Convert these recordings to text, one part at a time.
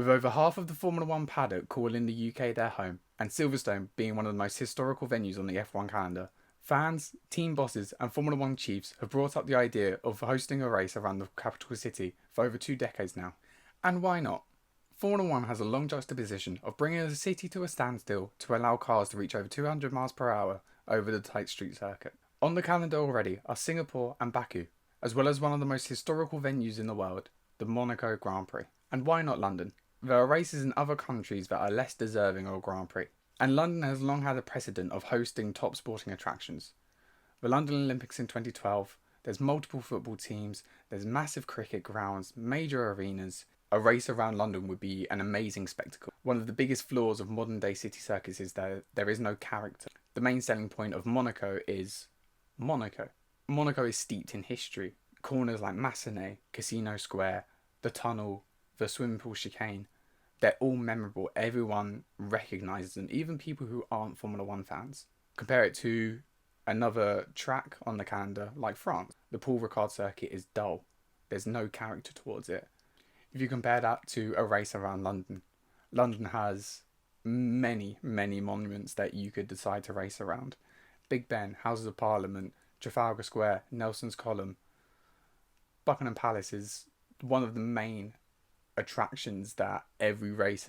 With over half of the Formula One paddock calling the UK their home, and Silverstone being one of the most historical venues on the F1 calendar, fans, team bosses, and Formula One chiefs have brought up the idea of hosting a race around the capital city for over 2 decades now. And why not? Formula One has a long juxtaposition of bringing the city to a standstill to allow cars to reach over 200 miles per hour over the tight street circuit. On the calendar already are Singapore and Baku, as well as one of the most historical venues in the world, the Monaco Grand Prix. And why not London? There are races in other countries that are less deserving of a Grand Prix, and London has long had a precedent of hosting top sporting attractions. The London Olympics in 2012, there's multiple football teams, there's massive cricket grounds, major arenas. A race around London would be an amazing spectacle. One of the biggest flaws of modern day city circuits is that there is no character. The main selling point of Monaco is Monaco. Monaco is steeped in history. Corners like Massenet, Casino Square, the tunnel, the swimming pool chicane, they're all memorable. Everyone recognises them, even people who aren't Formula One fans. Compare it to another track on the calendar like France. The Paul Ricard circuit is dull. There's no character towards it. If you compare that to a race around London, London has many monuments that you could decide to race around. Big Ben, Houses of Parliament, Trafalgar Square, Nelson's Column. Buckingham Palace is one of the main attractions that every race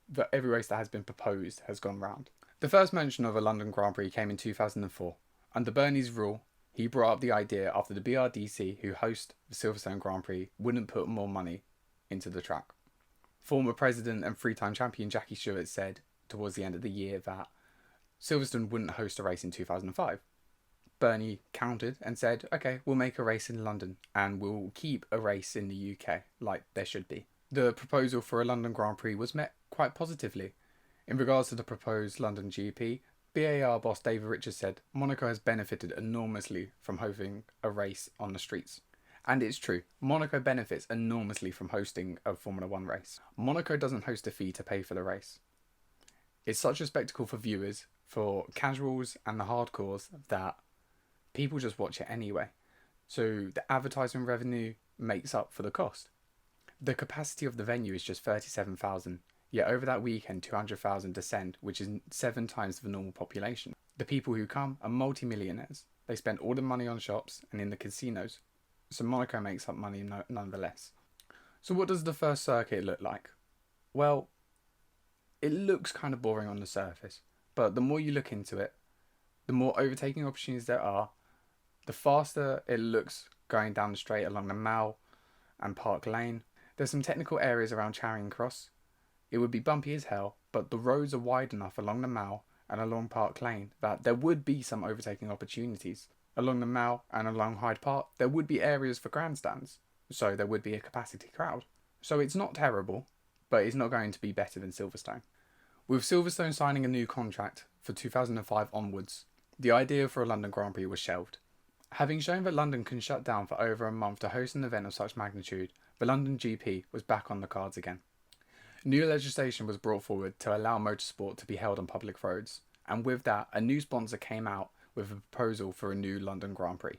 that has been proposed has gone round. The first mention of a London Grand Prix came in 2004. Under Bernie's rule, he brought up the idea after the BRDC, who host the Silverstone Grand Prix, wouldn't put more money into the track. Former president and three-time champion Jackie Stewart said towards the end of the year that Silverstone wouldn't host a race in 2005. Bernie countered and said, okay, we'll make a race in London and we'll keep a race in the UK, like there should be. The proposal for a London Grand Prix was met quite positively. In regards to the proposed London GP, BAR boss David Richards said Monaco has benefited enormously from hosting a race on the streets. And it's true, Monaco benefits enormously from hosting a Formula One race. Monaco doesn't host a fee to pay for the race. It's such a spectacle for viewers, for casuals and the hardcores, that people just watch it anyway. So the advertising revenue makes up for the cost. The capacity of the venue is just 37,000, yet over that weekend 200,000 descend, which is 7 times the normal population. The people who come are multi-millionaires. They spend all the money on shops and in the casinos, so Monaco makes up money nonetheless. So what does the first circuit look like? Well, it looks kind of boring on the surface, but the more you look into it, the more overtaking opportunities there are, the faster it looks going down the straight along the Mall and Park Lane. There's some technical areas around Charing Cross. It would be bumpy as hell, but the roads are wide enough along the Mall and along Park Lane that there would be some overtaking opportunities. Along the Mall and along Hyde Park, there would be areas for grandstands, so there would be a capacity crowd. So it's not terrible, but it's not going to be better than Silverstone. With Silverstone signing a new contract for 2005 onwards, the idea for a London Grand Prix was shelved. Having shown that London can shut down for over a month to host an event of such magnitude, the London GP was back on the cards again. New legislation was brought forward to allow motorsport to be held on public roads, and with that, a new sponsor came out with a proposal for a new London Grand Prix.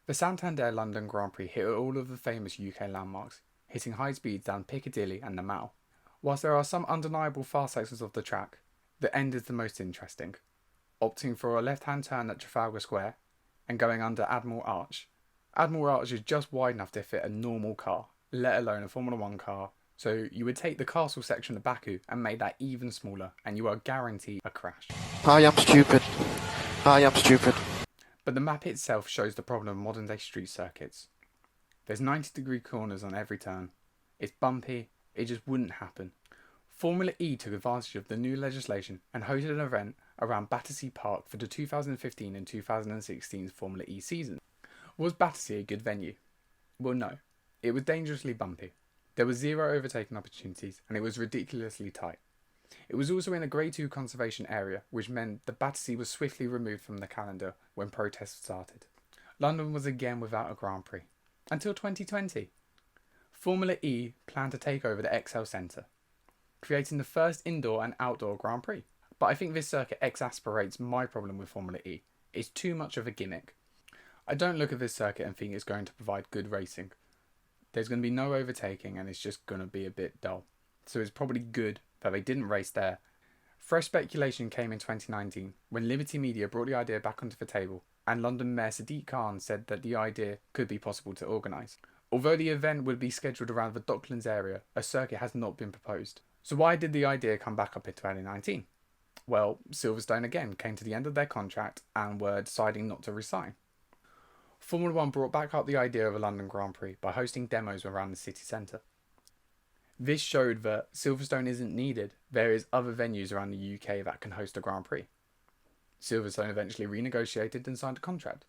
The Santander London Grand Prix hit all of the famous UK landmarks, hitting high speeds down Piccadilly and the Mall. Whilst there are some undeniable fast sections of the track, the end is the most interesting. Opting for a left-hand turn at Trafalgar Square and going under Admiral Arch. Admiral Arch is just wide enough to fit a normal car, let alone a Formula One car, so you would take the castle section of Baku and make that even smaller, and you are guaranteed a crash. I am stupid. But the map itself shows the problem of modern day street circuits. There's 90-degree corners on every turn. It's bumpy, it just wouldn't happen. Formula E took advantage of the new legislation and hosted an event around Battersea Park for the 2015 and 2016 Formula E season. Was Battersea a good venue? Well, no. It was dangerously bumpy. There were 0 overtaking opportunities and it was ridiculously tight. It was also in a Grade 2 conservation area, which meant that Battersea was swiftly removed from the calendar when protests started. London was again without a Grand Prix. Until 2020. Formula E planned to take over the ExCeL Centre, creating the first indoor and outdoor Grand Prix. But I think this circuit exasperates my problem with Formula E. It's too much of a gimmick. I don't look at this circuit and think it's going to provide good racing. There's going to be no overtaking and it's just going to be a bit dull. So it's probably good that they didn't race there. Fresh speculation came in 2019 when Liberty Media brought the idea back onto the table and London Mayor Sadiq Khan said that the idea could be possible to organise. Although the event would be scheduled around the Docklands area, a circuit has not been proposed. So why did the idea come back up in 2019? Well, Silverstone again came to the end of their contract and were deciding not to resign. Formula 1 brought back up the idea of a London Grand Prix by hosting demos around the city centre. This showed that Silverstone isn't needed. There is other venues around the UK that can host a Grand Prix. Silverstone eventually renegotiated and signed a contract.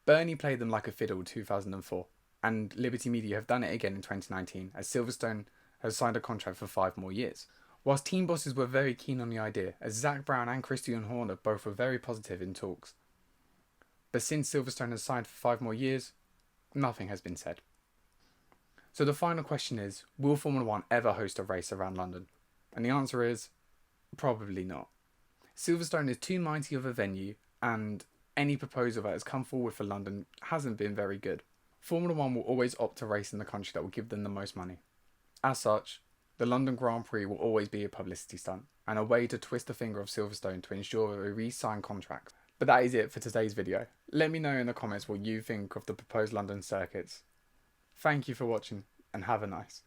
Bernie played them like a fiddle in 2004, and Liberty Media have done it again in 2019 as Silverstone has signed a contract for 5 more years. Whilst team bosses were very keen on the idea, as Zach Brown and Christian Horner both were very positive in talks. But since Silverstone has signed for 5 more years, nothing has been said. So the final question is, will Formula 1 ever host a race around London? And the answer is, probably not. Silverstone is too mighty of a venue, and any proposal that has come forward for London hasn't been very good. Formula 1 will always opt to race in the country that will give them the most money. As such, the London Grand Prix will always be a publicity stunt, and a way to twist the finger of Silverstone to ensure that they re-sign contracts. But that is it for today's video. Let me know in the comments what you think of the proposed London circuits. Thank you for watching, and have a nice.